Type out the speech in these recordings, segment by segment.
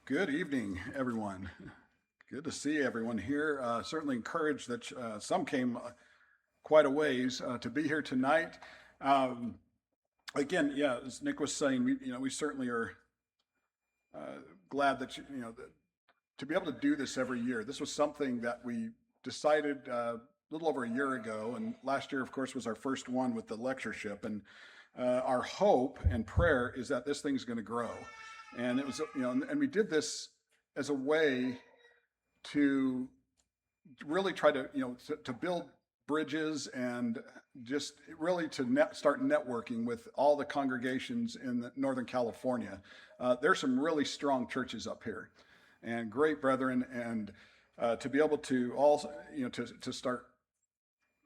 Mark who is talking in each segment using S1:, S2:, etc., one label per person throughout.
S1: Good evening, everyone. Good to see everyone here. Certainly encouraged that some came quite a ways to be here tonight. Um, Again, yeah, as Nick was saying, we certainly are glad that to be able to do this every year. This was something that we decided a little over a year ago, and last year, of course, was our first one with the lectureship. And our hope and prayer is that this thing's going to grow. And it was, and we did this as a way to really try to, to build bridges and just really to start networking with all the congregations in Northern California. There's some really strong churches up here and great brethren, and to be able to also, to start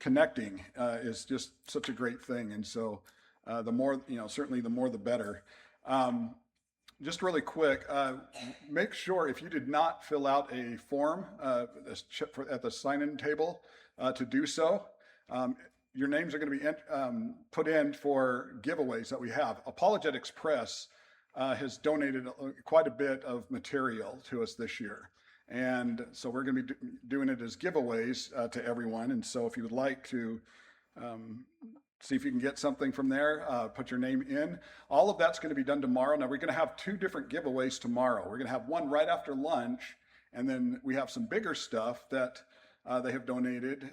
S1: connecting is just such a great thing. And so the more, certainly the more the better. Just really quick, make sure if you did not fill out a form at the sign-in table to do so. Your names are going to be put in for giveaways that we have. Apologetics Press has donated quite a bit of material to us this year. And so we're going to be doing it as giveaways to everyone. And so if you would like to see if you can get something from there, put your name in. All of that's going to be done tomorrow. Now, we're going to have two different giveaways tomorrow. We're going to have one right after lunch, and then we have some bigger stuff that they have donated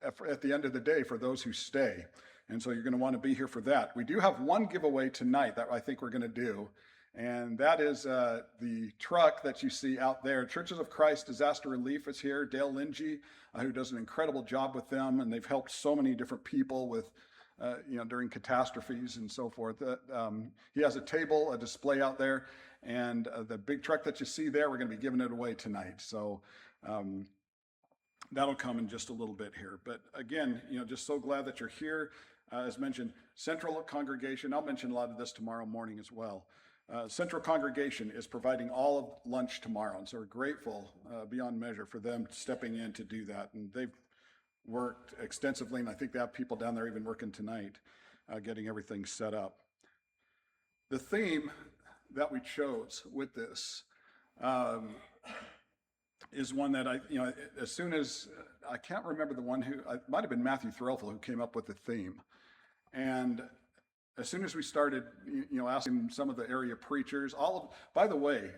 S1: at the end of the day for those who stay. And so you're going to want to be here for that. We do have one giveaway tonight that I think we're going to do, and that is the truck that you see out there. Churches of Christ Disaster Relief is here. Dale Lindsay, who does an incredible job with them, and they've helped so many different people with, during catastrophes and so forth. He has a table, a display out there, and the big truck that you see there, we're going to be giving it away tonight. So that'll come in just a little bit here. But again, just so glad that you're here. As mentioned, Central Congregation, I'll mention a lot of this tomorrow morning as well. Central Congregation is providing all of lunch tomorrow, and so we're grateful beyond measure for them stepping in to do that. And they've worked extensively, and I think they have people down there even working tonight, getting everything set up. The theme that we chose with this is one that as soon as, I can't remember the one it might have been Matthew Threlfall who came up with the theme. And as soon as we started, asking some of the area preachers, by the way,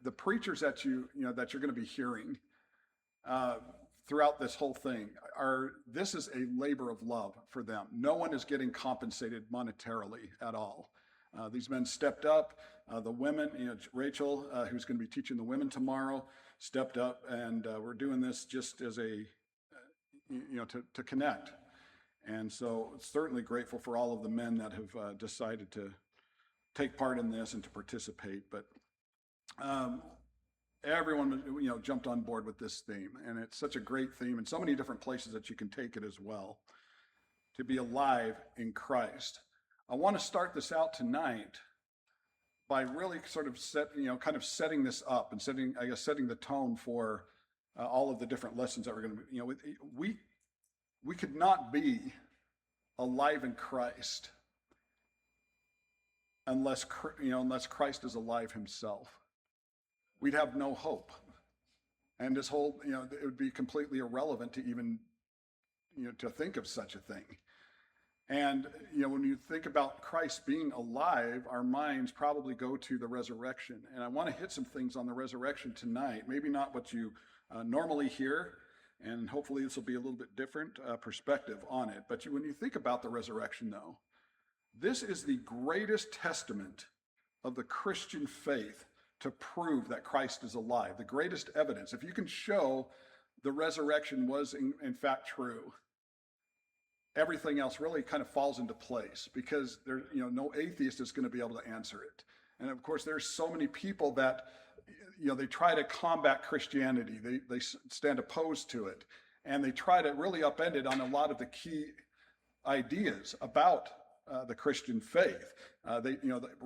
S1: the preachers that that you're going to be hearing throughout this whole thing this is a labor of love for them. No one is getting compensated monetarily at all. These men stepped up. The women, Rachel, who's going to be teaching the women tomorrow, stepped up, and we're doing this just as a, to connect. And so certainly grateful for all of the men that have decided to take part in this and to participate. But everyone, jumped on board with this theme. And it's such a great theme and so many different places that you can take it as well. To be alive in Christ. I want to start this out tonight by really sort of setting this up and setting the tone for all of the different lessons that we're going to be, we could not be alive in Christ unless Christ is alive himself. We'd have no hope. And this whole, it would be completely irrelevant to even, to think of such a thing. And, when you think about Christ being alive, our minds probably go to the resurrection. And I want to hit some things on the resurrection tonight, maybe not what you normally hear, and hopefully this will be a little bit different perspective on it. But when you think about the resurrection, though, this is the greatest testament of the Christian faith to prove that Christ is alive, the greatest evidence. If you can show the resurrection was in fact true, everything else really kind of falls into place, because there, no atheist is going to be able to answer it. And of course, there's so many people that they try to combat Christianity. They stand opposed to it, and they try to really upend it on a lot of the key ideas about the Christian faith.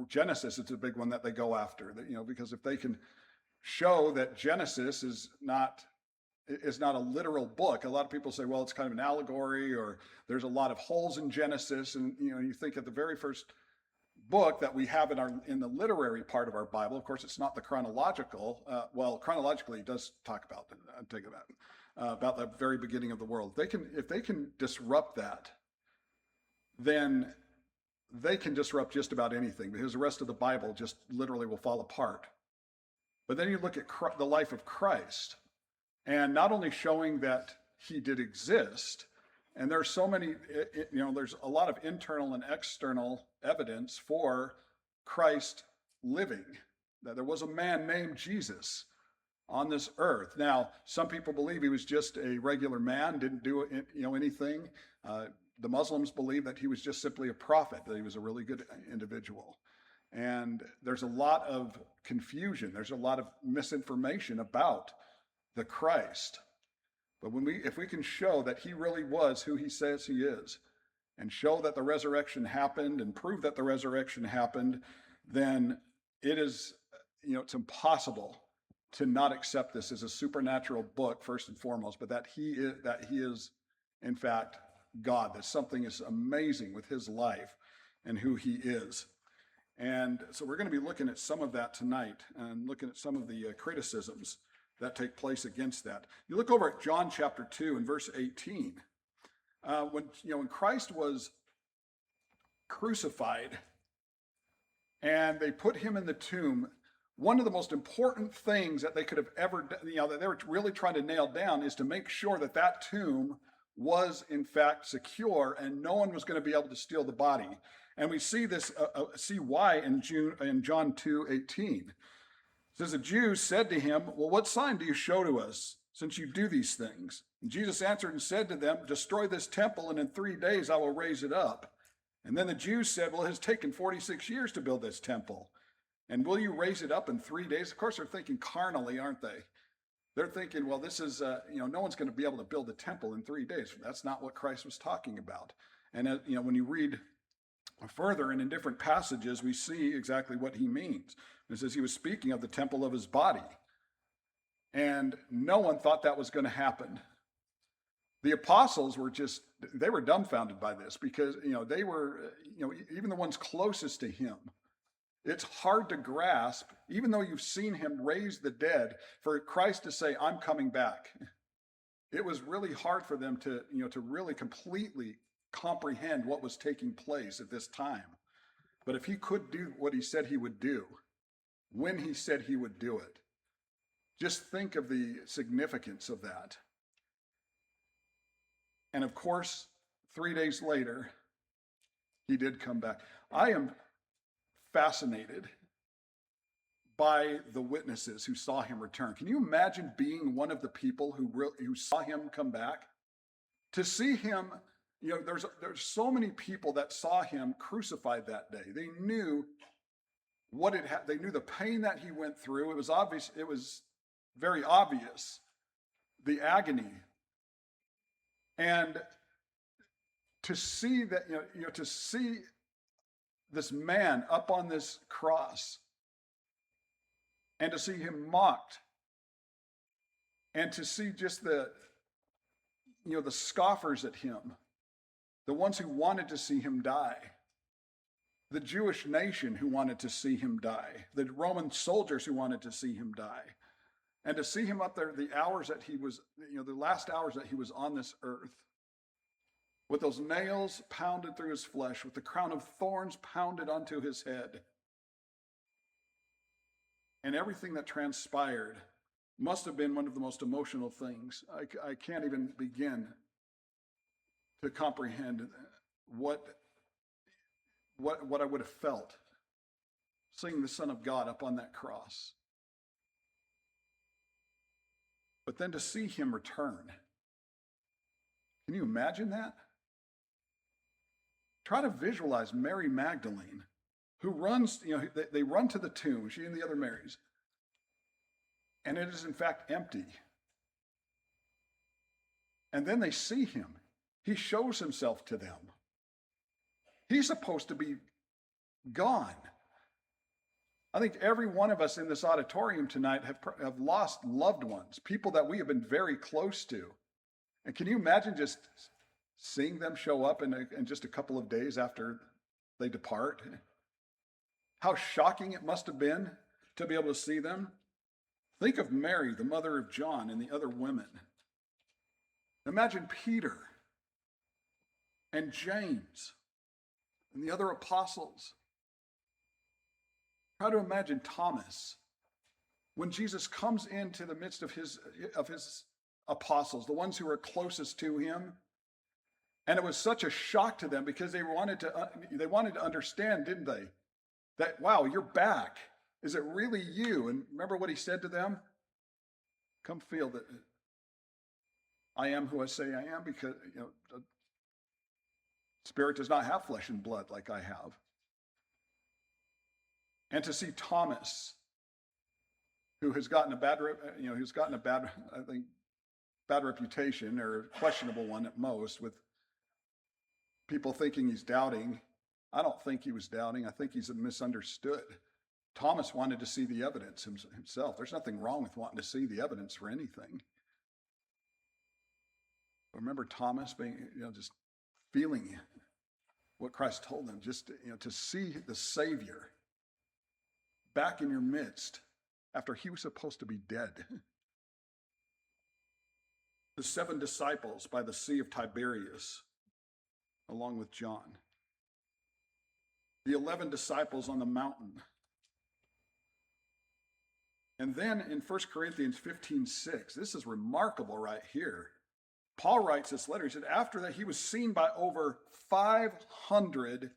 S1: Genesis is a big one that they go after. Because if they can show that Genesis is not a literal book, a lot of people say, well, it's kind of an allegory, or there's a lot of holes in Genesis. And you think of the very first book that we have in the literary part of our Bible. Of course, it's not the chronological. Well, chronologically, it does talk about about the very beginning of the world. If they can disrupt that, then they can disrupt just about anything, because the rest of the Bible just literally will fall apart. But then you look at the life of Christ, and not only showing that he did exist, and there's so many, there's a lot of internal and external evidence for Christ living, that there was a man named Jesus on this earth. Now, some people believe he was just a regular man, didn't do anything. The Muslims believe that he was just simply a prophet, that he was a really good individual. And there's a lot of confusion. There's a lot of misinformation about the Christ. But if we can show that he really was who he says he is, and show that the resurrection happened, and prove that the resurrection happened, then it's impossible to not accept this as a supernatural book, first and foremost, but that he is in fact God, that something is amazing with his life and who he is. And so we're going to be looking at some of that tonight, and looking at some of the criticisms that take place against that. You look over at John chapter 2 and verse 18. When Christ was crucified and they put him in the tomb, one of the most important things that they could have ever done, that they were really trying to nail down, is to make sure that that tomb was in fact secure and no one was going to be able to steal the body. And we see this, see why in John 2:18. It says, the Jews said to him, well, what sign do you show to us, since you do these things? And Jesus answered and said to them, destroy this temple, and in 3 days I will raise it up. And then the Jews said, well, it has taken 46 years to build this temple, and will you raise it up in 3 days? Of course, they're thinking carnally, aren't they? They're thinking, well, this is, no one's going to be able to build a temple in 3 days. That's not what Christ was talking about. And, when you read further and in different passages, we see exactly what he means. It says he was speaking of the temple of his body. And no one thought that was going to happen. The apostles they were dumbfounded by this, because, they were, even the ones closest to him. It's hard to grasp, even though you've seen him raise the dead, for Christ to say, I'm coming back. It was really hard for them to really completely comprehend what was taking place at this time. But if he could do what he said he would do, when he said he would do it, just think of the significance of that. And of course, 3 days later, he did come back. I am fascinated by the witnesses who saw him return. Can you imagine being one of the people who saw him come back? To see him, there's so many people that saw him crucified that day. They knew what it had. They knew the pain that he went through. It was obvious. It was very obvious, the agony. And to see that, to see this man up on this cross, and to see him mocked, and to see just the scoffers at him, the ones who wanted to see him die, the Jewish nation who wanted to see him die, the Roman soldiers who wanted to see him die, and to see him up there the hours that he was, the last hours that he was on this earth, with those nails pounded through his flesh, with the crown of thorns pounded onto his head. And everything that transpired must have been one of the most emotional things. I can't even begin to comprehend what I would have felt seeing the Son of God up on that cross. But then to see him return. Can you imagine that? Try to visualize Mary Magdalene, who runs, they run to the tomb, she and the other Marys, and it is in fact empty. And then they see him. He shows himself to them. He's supposed to be gone. I think every one of us in this auditorium tonight have lost loved ones, people that we have been very close to. And can you imagine just seeing them show up in just a couple of days after they depart? How shocking it must have been to be able to see them. Think of Mary, the mother of John, and the other women. Imagine Peter and James and the other apostles. Try to imagine Thomas when Jesus comes into the midst of his apostles, the ones who were closest to him. And it was such a shock to them because they wanted to understand, didn't they? That, wow, you're back. Is it really you? And remember what he said to them? Come feel that I am who I say I am, because the spirit does not have flesh and blood like I have. And to see Thomas, who has gotten a bad reputation, or a questionable one at most, with people thinking he's doubting. I don't think he was doubting. I think he's misunderstood. Thomas wanted to see the evidence himself. There's nothing wrong with wanting to see the evidence for anything. But remember Thomas being, just feeling what Christ told them, just, to see the Savior back in your midst after he was supposed to be dead. The 7 disciples by the Sea of Tiberias, along with John. The 11 disciples on the mountain. And then in 1 Corinthians 15:6, this is remarkable right here. Paul writes this letter. He said, after that, he was seen by over 500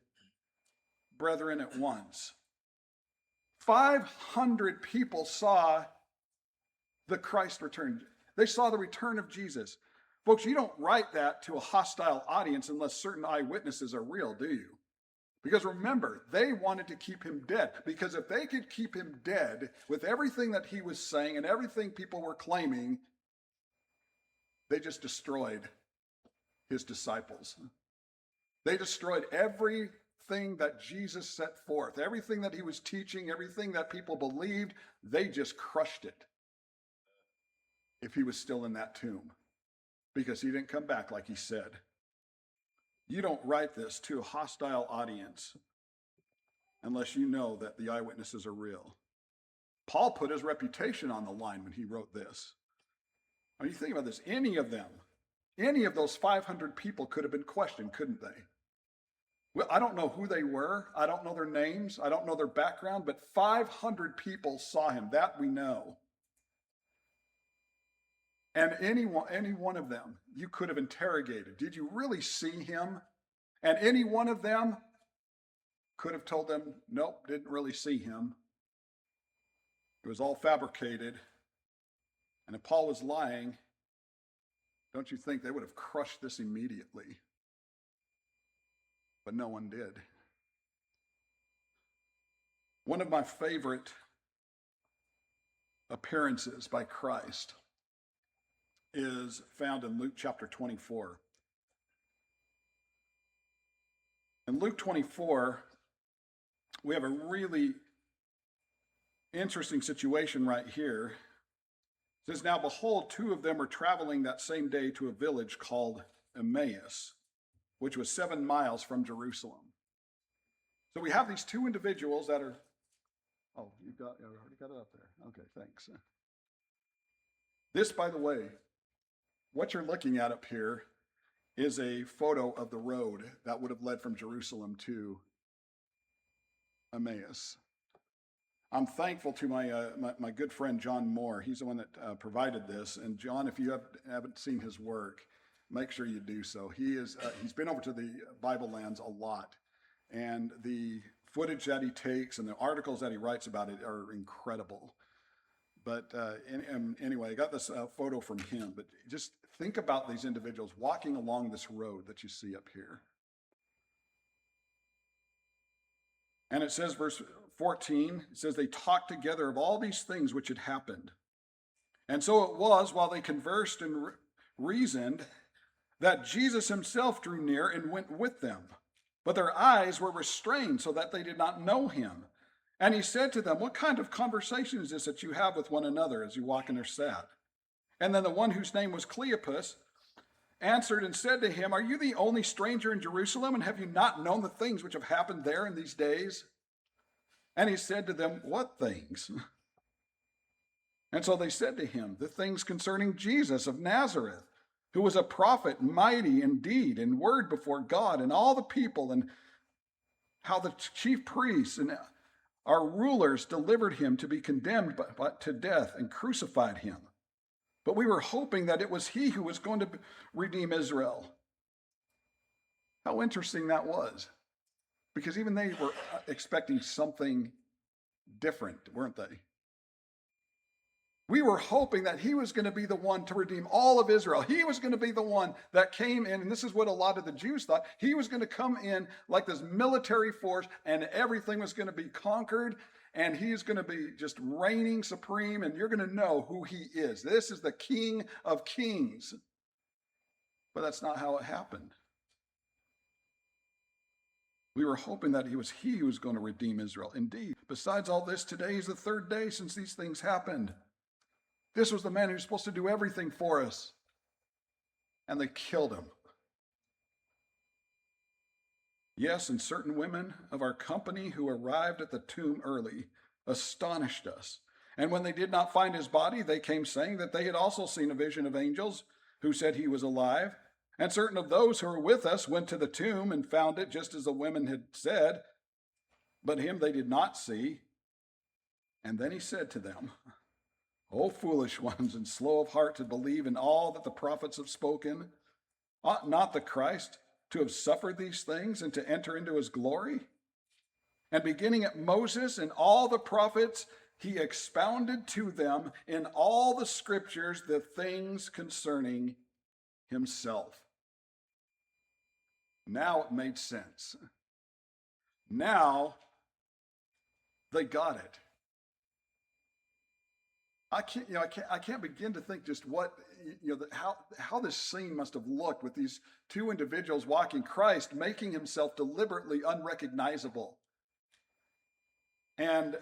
S1: brethren at once. 500 people saw the Christ return. They saw the return of Jesus. Folks, you don't write that to a hostile audience unless certain eyewitnesses are real, do you? Because remember, they wanted to keep him dead. Because if they could keep him dead with everything that he was saying and everything people were claiming, they just destroyed his disciples. They destroyed everything that Jesus set forth, everything that he was teaching, everything that people believed. They just crushed it if he was still in that tomb, because he didn't come back like he said. You don't write this to a hostile audience unless you know that the eyewitnesses are real. Paul put his reputation on the line when he wrote this. I mean, you think about this, any of those 500 people could have been questioned, couldn't they? Well, I don't know who they were. I don't know their names. I don't know their background, but 500 people saw him. That we know. And any one of them, you could have interrogated. Did you really see him? And any one of them could have told them, nope, didn't really see him. It was all fabricated. And if Paul was lying, don't you think they would have crushed this immediately? But no one did. One of my favorite appearances by Christ is found in Luke chapter 24. In Luke 24, we have a really interesting situation right here. It says, now behold, 2 of them were traveling that same day to a village called Emmaus, which was 7 miles from Jerusalem. So we have these 2 individuals that are, you already got it up there. Okay, thanks. This, by the way, what you're looking at up here is a photo of the road that would have led from Jerusalem to Emmaus. I'm thankful to my good friend John Moore. He's the one that provided this. And John, if you haven't seen his work, make sure you do so. He's been over to the Bible lands a lot, and the footage that he takes and the articles that he writes about it are incredible. But anyway, I got this photo from him. But just think about these individuals walking along this road that you see up here. And it says, verse 14, it says, they talked together of all these things which had happened. And so it was, while they conversed and reasoned, that Jesus himself drew near and went with them. But their eyes were restrained so that they did not know him. And he said to them, what kind of conversation is this that you have with one another as you walk in or sat? And then the one whose name was Cleopas answered and said to him, are you the only stranger in Jerusalem, and have you not known the things which have happened there in these days? And he said to them, what things? And so they said to him, the things concerning Jesus of Nazareth, who was a prophet, mighty in deed and word before God and all the people, and how the chief priests and our rulers delivered him to be condemned to death and crucified him. But we were hoping that it was he who was going to redeem Israel. How interesting that was. Because even they were expecting something different, weren't they? We were hoping that he was going to be the one to redeem all of Israel. He was going to be the one that came in, and this is what a lot of the Jews thought. He was going to come in like this military force, and everything was going to be conquered, and he's going to be just reigning supreme, and you're going to know who he is. This is the King of Kings. But that's not how it happened. We were hoping that it was he who was going to redeem Israel. Indeed, besides all this, today is the third day since these things happened. This was the man who was supposed to do everything for us. And they killed him. Yes, and certain women of our company who arrived at the tomb early astonished us. And when they did not find his body, they came saying that they had also seen a vision of angels who said he was alive. And certain of those who were with us went to the tomb and found it just as the women had said, but him they did not see. And then he said to them, O foolish ones and slow of heart to believe in all that the prophets have spoken, ought not the Christ to have suffered these things and to enter into his glory? And beginning at Moses and all the prophets, he expounded to them in all the scriptures the things concerning himself. Now it made sense. Now they got it. I can't begin to think just what, how this scene must have looked with these two individuals walking, Christ making himself deliberately unrecognizable and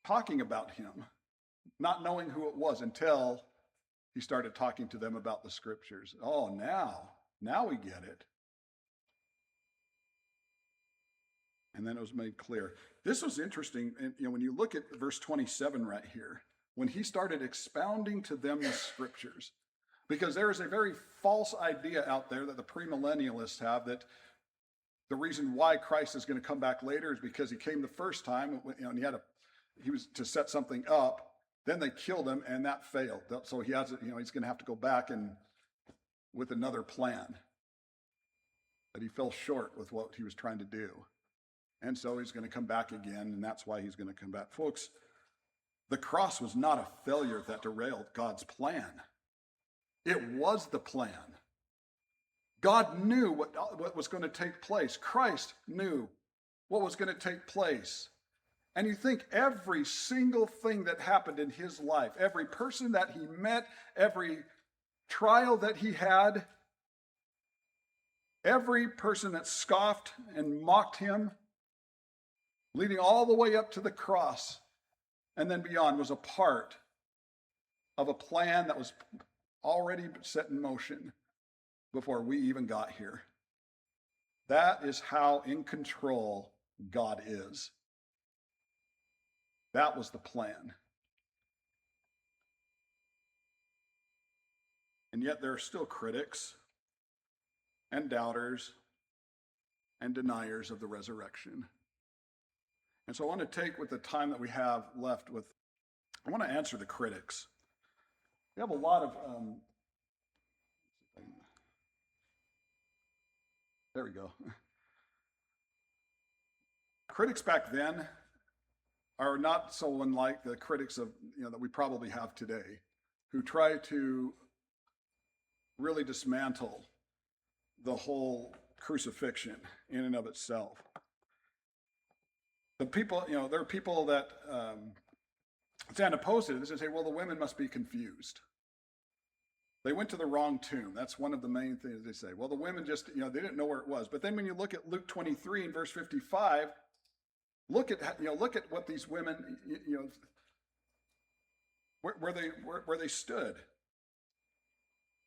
S1: talking about him, not knowing who it was until he started talking to them about the scriptures. Oh, now we get it. And then it was made clear. This was interesting. And when you look at verse 27 right here, when he started expounding to them the scriptures, because there is a very false idea out there that the premillennialists have that the reason why Christ is going to come back later is because he came the first time, and he was to set something up. Then they killed him, and that failed. So he's going to have to go back and with another plan. But he fell short with what he was trying to do. And so he's going to come back again, and that's why he's going to come back. Folks, the cross was not a failure that derailed God's plan. It was the plan. God knew what was going to take place. Christ knew what was going to take place. And you think every single thing that happened in his life, every person that he met, every trial that he had, every person that scoffed and mocked him, leading all the way up to the cross and then beyond, was a part of a plan that was already set in motion before we even got here. That is how in control God is. That was the plan. And yet there are still critics and doubters and deniers of the resurrection. And so I want to take with the time that we have left I want to answer the critics. We have a lot of, there we go. Critics back then are not so unlike the critics of, that we probably have today, who try to really dismantle the whole crucifixion in and of itself. The people, there are people that stand opposed to this and say, well, the women must be confused. They went to the wrong tomb. That's one of the main things they say. Well, the women just, they didn't know where it was. But then when you look at Luke 23 and verse 55, look at what these women, where they stood.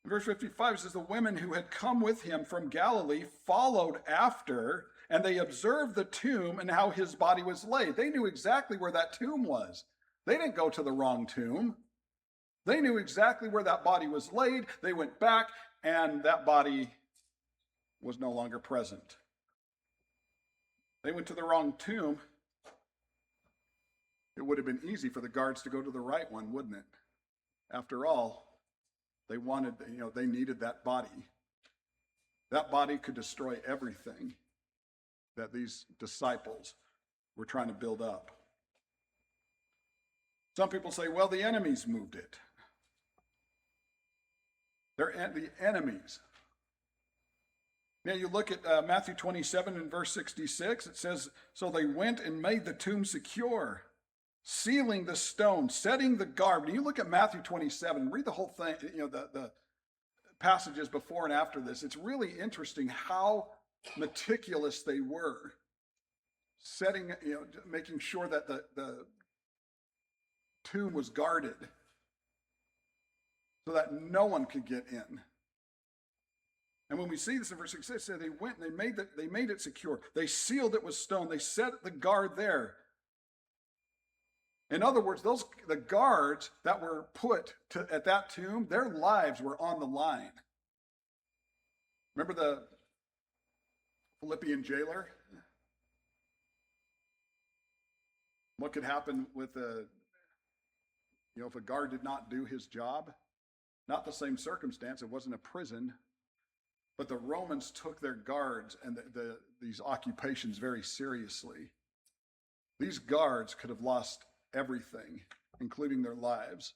S1: Verse 55 says, the women who had come with him from Galilee followed after and they observed the tomb and how his body was laid. They knew exactly where that tomb was. They didn't go to the wrong tomb. They knew exactly where that body was laid. They went back, and that body was no longer present. They went to the wrong tomb. It would have been easy for the guards to go to the right one, wouldn't it? After all, they needed that body. That body could destroy everything that these disciples were trying to build up. Some people say, well, the enemies moved it. They're the enemies. Now you look at Matthew 27 and verse 66. It says, so they went and made the tomb secure, sealing the stone, setting the guard. When you look at Matthew 27, read the whole thing, the passages before and after this. It's really interesting how meticulous they were, setting, making sure that the tomb was guarded so that no one could get in. And when we see this in verse 6, it says they went and they made it secure. They sealed it with stone. They set the guard there. In other words, the guards that were put at that tomb, their lives were on the line. Remember the Philippian jailer? What could happen with if a guard did not do his job? Not the same circumstance. It wasn't a prison. But the Romans took their guards and these occupations very seriously. These guards could have lost everything, including their lives,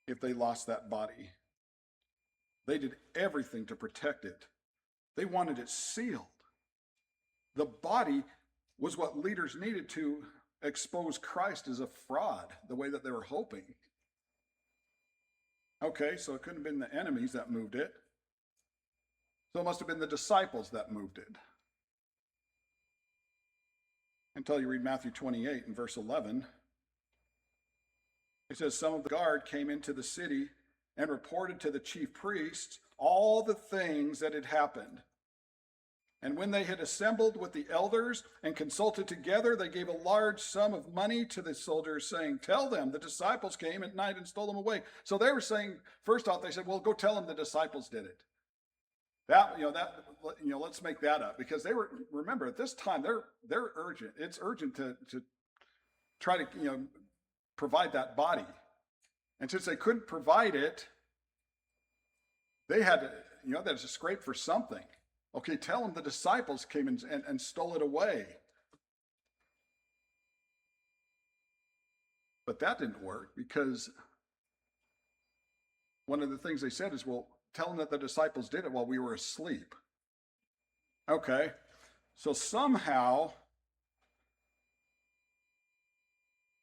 S1: if they lost that body. They did everything to protect it. They wanted it sealed. The body was what leaders needed to expose Christ as a fraud, the way that they were hoping. Okay, so it couldn't have been the enemies that moved it. So it must have been the disciples that moved it. Until you read Matthew 28 and verse 11. It says, some of the guard came into the city and reported to the chief priests all the things that had happened. And when they had assembled with the elders and consulted together, they gave a large sum of money to the soldiers, saying, tell them the disciples came at night and stole them away. So they were saying, first off, they said, well, go tell them the disciples did it. Let's make that up, because they were, remember, at this time, they're urgent. It's urgent to try to, provide that body. And since they couldn't provide it, they had to, they had to scrape for something. Okay, tell them the disciples came and stole it away. But that didn't work, because one of the things they said is, well, tell them that the disciples did it while we were asleep. Okay, so somehow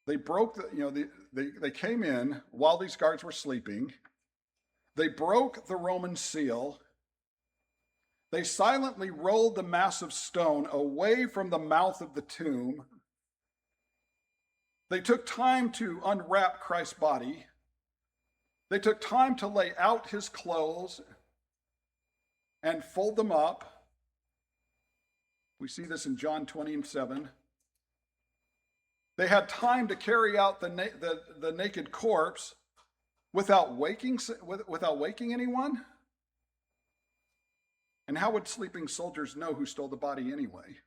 S1: they broke they came in while these guards were sleeping. They broke the Roman seal. They silently rolled the massive stone away from the mouth of the tomb. They took time to unwrap Christ's body. They took time to lay out his clothes and fold them up. We see this in John 20:7. They had time to carry out the naked corpse without waking anyone. And how would sleeping soldiers know who stole the body anyway?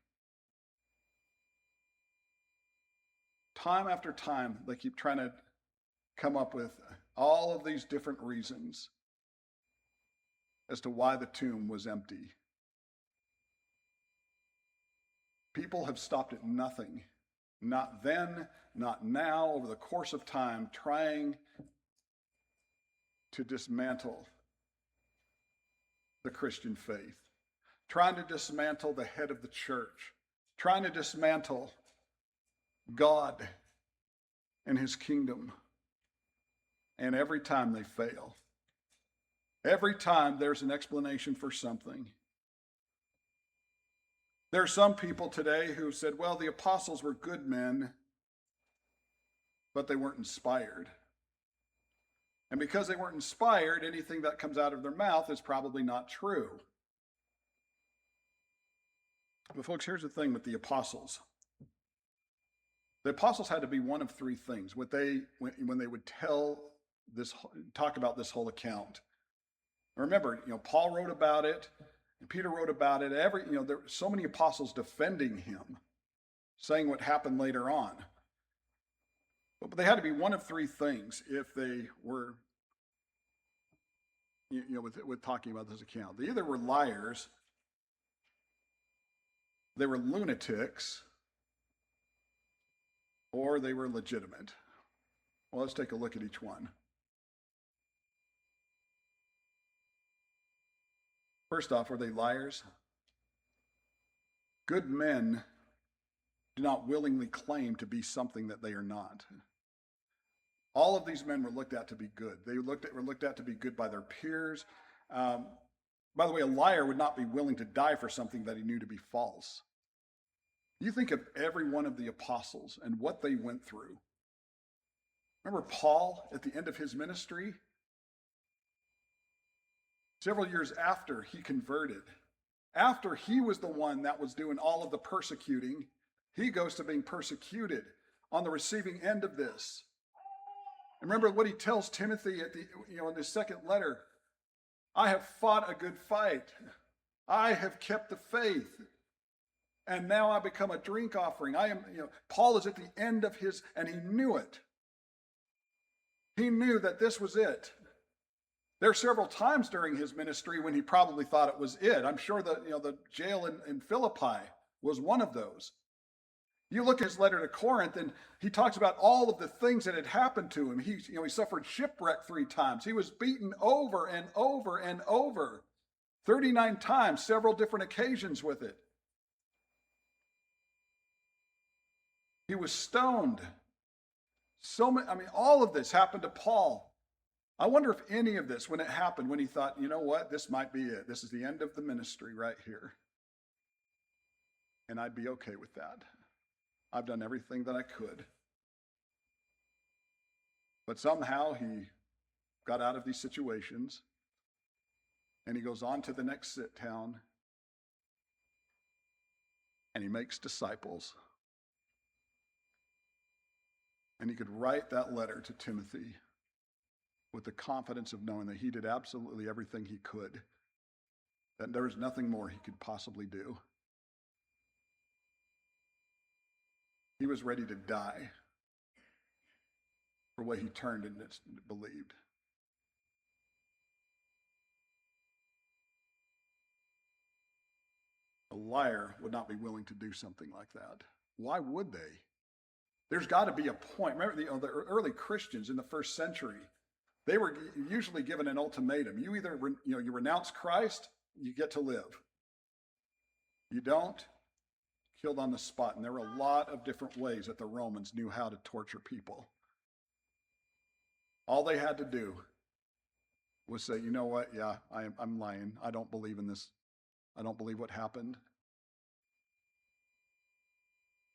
S1: Time after time, they keep trying to come up with all of these different reasons as to why the tomb was empty. People have stopped at nothing, not then, not now, over the course of time, trying to dismantle the Christian faith, trying to dismantle the head of the church, trying to dismantle God and his kingdom. And every time they fail. Every time there's an explanation for something. There are some people today who said, well, the apostles were good men, but they weren't inspired. And because they weren't inspired, anything that comes out of their mouth is probably not true. But folks, here's the thing with the apostles. The apostles had to be one of three things. When they would talk about this whole account. Remember, Paul wrote about it, and Peter wrote about it. There were so many apostles defending him, saying what happened later on. But they had to be one of three things if they were, with talking about this account. They either were liars, they were lunatics, or they were legitimate. Well, let's take a look at each one. First off, were they liars? Good men do not willingly claim to be something that they are not. All of these men were looked at to be good. They were looked at to be good by their peers. By the way, a liar would not be willing to die for something that he knew to be false. You think of every one of the apostles and what they went through. Remember Paul at the end of his ministry? Several years after he converted, after he was the one that was doing all of the persecuting, he goes to being persecuted on the receiving end of this. And remember what he tells Timothy in his second letter. I have fought a good fight. I have kept the faith. And now I become a drink offering. Paul is at the end of his, and he knew it. He knew that this was it. There are several times during his ministry when he probably thought it was it. I'm sure that the jail in Philippi was one of those. You look at his letter to Corinth, and he talks about all of the things that had happened to him. He suffered shipwreck 3 times. He was beaten over and over and over, 39 times, several different occasions with it. He was stoned. All of this happened to Paul. I wonder if any of this, when it happened, when he thought, you know what, this might be it. This is the end of the ministry right here. And I'd be okay with that. I've done everything that I could. But somehow he got out of these situations, and he goes on to the next town, and he makes disciples. And he could write that letter to Timothy with the confidence of knowing that he did absolutely everything he could, that there was nothing more he could possibly do. He was ready to die for what he turned and believed. A liar would not be willing to do something like that. Why would they? There's got to be a point. Remember, the early Christians in the first century, they were usually given an ultimatum. You either you renounce Christ, you get to live. You don't, killed on the spot. And there were a lot of different ways that the Romans knew how to torture people. All they had to do was say, you know what? Yeah, I'm lying. I don't believe in this. I don't believe what happened.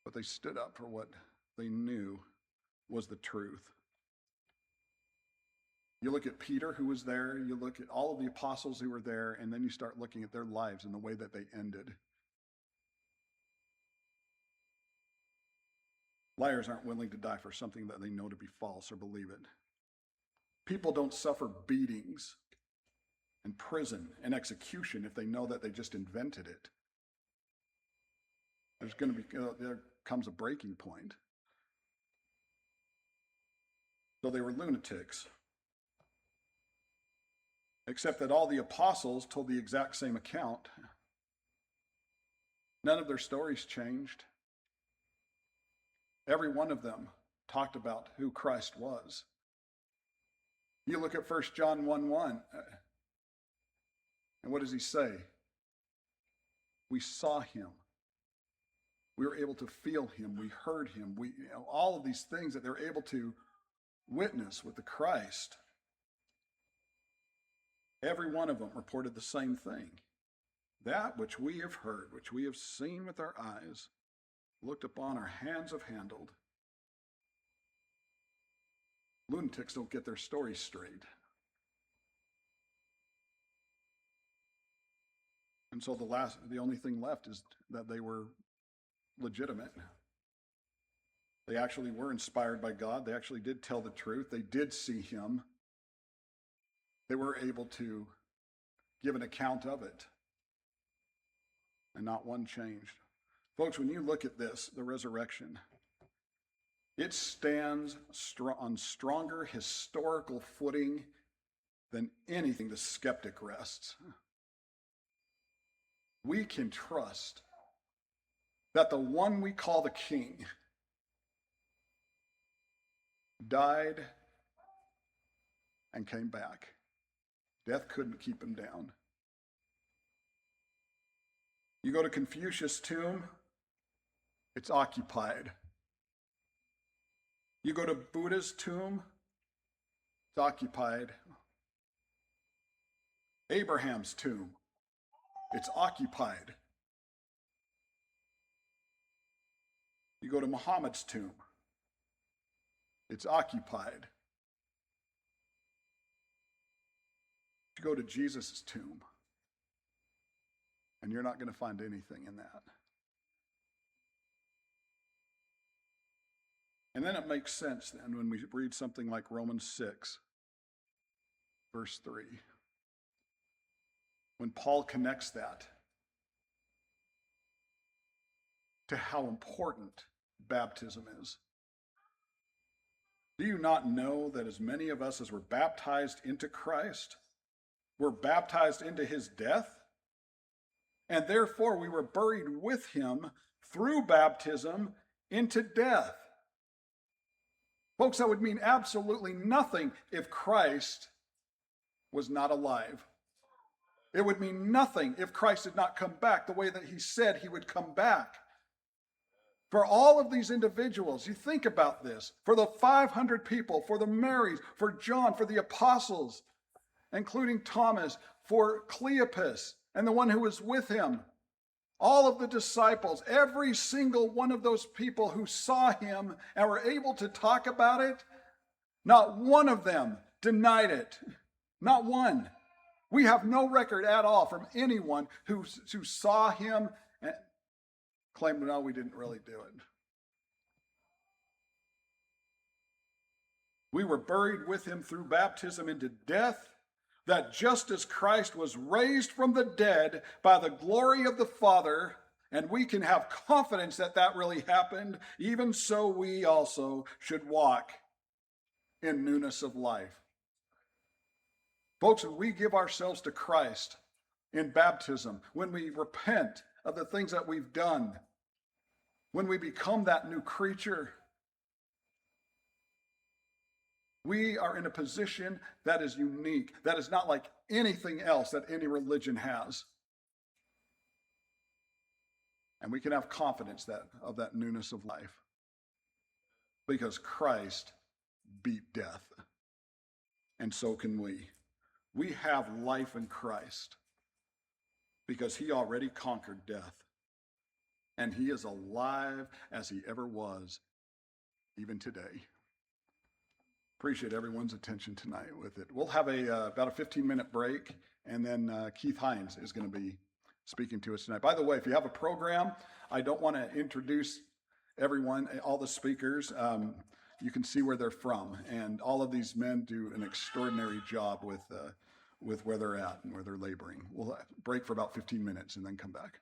S1: But they stood up for what they knew was the truth. You look at Peter, who was there. You look at all of the apostles who were there, and then you start looking at their lives and the way that they ended. Liars aren't willing to die for something that they know to be false or believe it. People don't suffer beatings and prison and execution if they know that they just invented it. There comes a breaking point. So they were lunatics. Except that all the apostles told the exact same account. None of their stories changed. Every one of them talked about who Christ was. You look at 1 John 1:1, and what does he say? We saw him. We were able to feel him. We heard him. All of these things that they're able to witness with the Christ. Every one of them reported the same thing. That which we have heard, which we have seen with our eyes, looked upon, our hands have handled. Lunatics don't get their stories straight. And so the only thing left is that they were legitimate. They actually were inspired by God. They actually did tell the truth. They did see him. They were able to give an account of it. And not one changed. Folks, when you look at this, the resurrection, it stands on stronger historical footing than anything the skeptic rests. We can trust that the one we call the King died and came back. Death couldn't keep him down. You go to Confucius' tomb, it's occupied. You go to Buddha's tomb, it's occupied. Abraham's tomb, it's occupied. You go to Muhammad's tomb, it's occupied. You go to Jesus' tomb, and you're not going to find anything in that. And then it makes sense then when we read something like Romans 6, verse 3. When Paul connects that to how important baptism is. Do you not know that as many of us as were baptized into Christ were baptized into his death? And therefore we were buried with him through baptism into death. Folks, that would mean absolutely nothing if Christ was not alive. It would mean nothing if Christ did not come back the way that he said he would come back. For all of these individuals, you think about this, for the 500 people, for the Marys, for John, for the apostles, including Thomas, for Cleopas and the one who was with him, all of the disciples, every single one of those people who saw him and were able to talk about it, not one of them denied it. Not one. We have no record at all from anyone who saw him and claimed, no, we didn't really do it. We were buried with him through baptism into death, that just as Christ was raised from the dead by the glory of the Father, and we can have confidence that that really happened, even so we also should walk in newness of life. Folks, when we give ourselves to Christ in baptism, when we repent of the things that we've done, when we become that new creature, we are in a position that is unique, that is not like anything else that any religion has. And we can have confidence of that newness of life because Christ beat death. And so can we. We have life in Christ because he already conquered death. And he is alive as he ever was, even today. Appreciate everyone's attention tonight with it. We'll have about a 15-minute break, and then Keith Hines is going to be speaking to us tonight. By the way, if you have a program, I don't want to introduce everyone, all the speakers. You can see where they're from, and all of these men do an extraordinary job with where they're at and where they're laboring. We'll break for about 15 minutes and then come back.